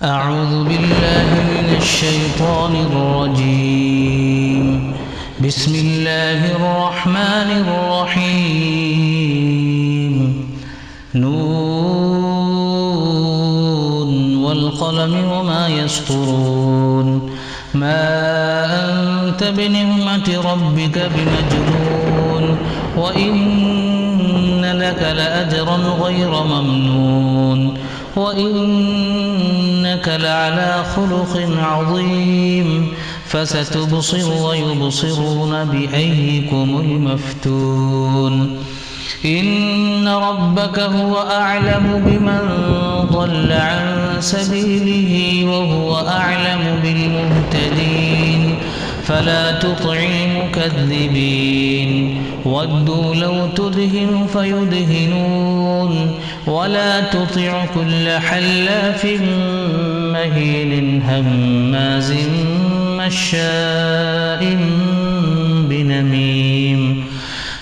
أعوذ بالله من الشيطان الرجيم. بسم الله الرحمن الرحيم. نون والقلم وما يسطرون. ما أنت بنعمة ربك بمجنون وإن لك لأجرا غير ممنون وإنك لعلى خلق عظيم. فستبصر ويبصرون بأيكم المفتون. إن ربك هو أعلم بمن ضل عن سبيله وهو أعلم بالمهتدين. فلا تطع المكذبين. ودوا لو تدهن فيدهنون ولا تطع كل حلاف مهين هماز مشاء بنميم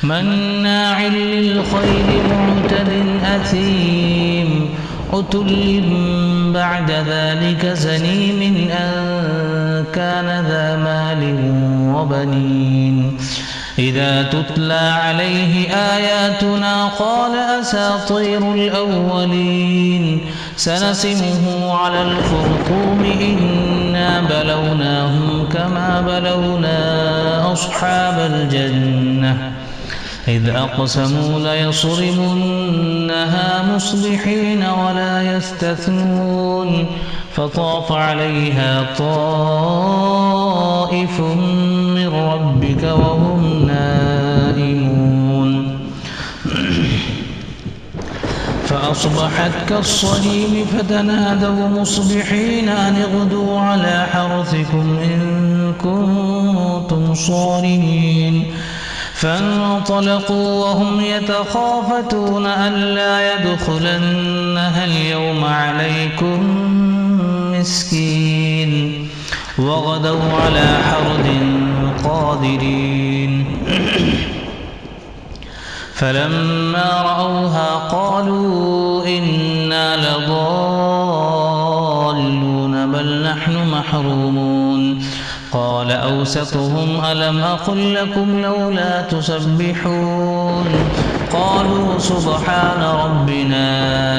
مناع للخير معتد أثيم عتل بعد ذلك زنيم أن كان ذا مال وبنين. إذا تتلى عليه آياتنا قال أساطير الأولين. سنسمه على الخرطوم إنا بلوناهم كما بلونا أصحاب الجنة إذ أقسموا ليصرمنها مصبحين ولا يستثنون. فطاف عليها طائف من ربك وهم نائمون فأصبحت كالصريم فتنادوا مصبحين أن اغدوا على حرثكم إن كنتم صارمين. فانطلقوا وهم يتخافتون ألا يدخلنها اليوم عليكم مسكين. وغدوا على حرد قادرين. فلما رأوها قالوا إنا لضالون بل نحن محرومون. قال أوسطهم ألم أقل لكم لولا تسبحون. قالوا سبحان ربنا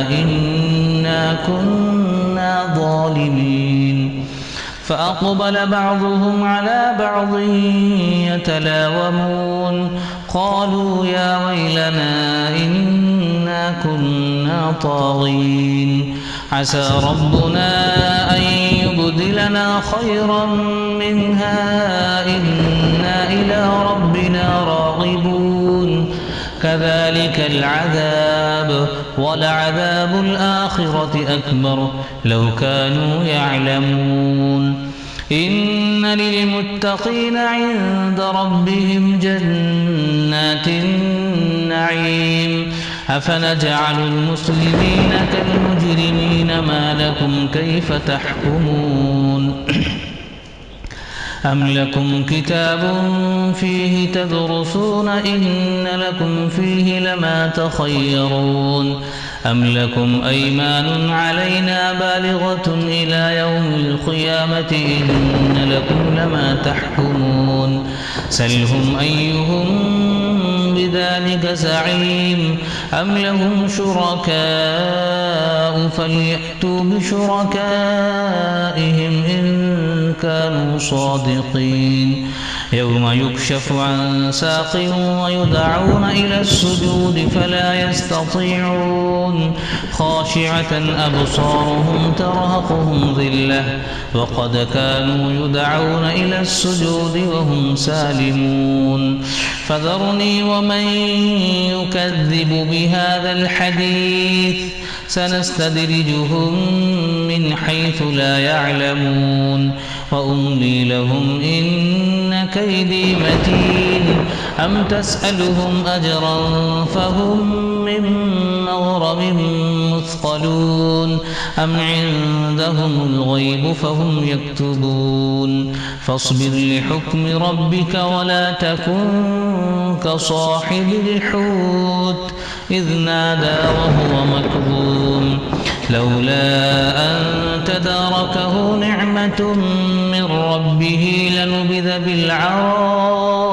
إنا كنا ظالمين. فأقبل بعضهم على بعض يتلاومون. قالوا يا ويلنا إنا كنا طاغين. عسى ربنا أن يبدلنا خيرا منها إنا إلى ربنا راغبون. كذلك العذاب ولعذاب الآخرة أكبر لو كانوا يعلمون. إن للمتقين عند ربهم جنات النعيم. أفنجعل المسلمين كالمجرمين ما لكم كيف تحكمون. أم لكم كتاب فيه تدرسون إن لكم فيه لما تخيرون. أم لكم أيمان علينا بالغة إلى يوم القيامة إن لكم لما تحكمون. سلهم أيهم بذلك زعيم. أم لهم شركاء فليأتوا بشركائهم إن كانوا صادقين. يوم يكشف عن ساق ويدعون إلى السجود فلا يستطيعون. خاشعة أبصارهم ترهقهم ذلة وقد كانوا يدعون إلى السجود وهم سالمون. فذرني ومن يكذب بهذا الحديث سنستدرجهم من حيث لا يعلمون وأملي لهم إن كيدي متين. أم تسألهم أجرا فهم من مغرم مثقلون. أم عندهم الغيب فهم يكتبون. فاصبر لحكم ربك ولا تكن كصاحب الحوت إذ نادى وهو مكظوم لولا أن تداركه نعمة من ربه لنبذ بالعراء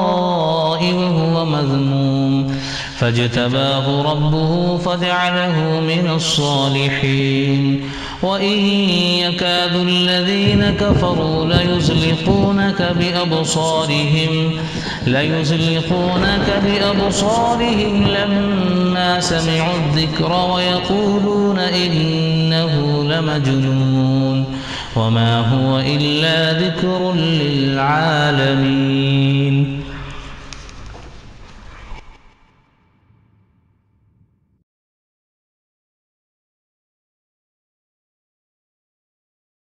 وهو مذموم فاجتباه ربه فجعله من الصالحين وإن يكاد الذين كفروا ليزلقونك بأبصارهم لما سمعوا الذكر ويقولون إنه لمجنون وما هو إلا ذكر للعالمين.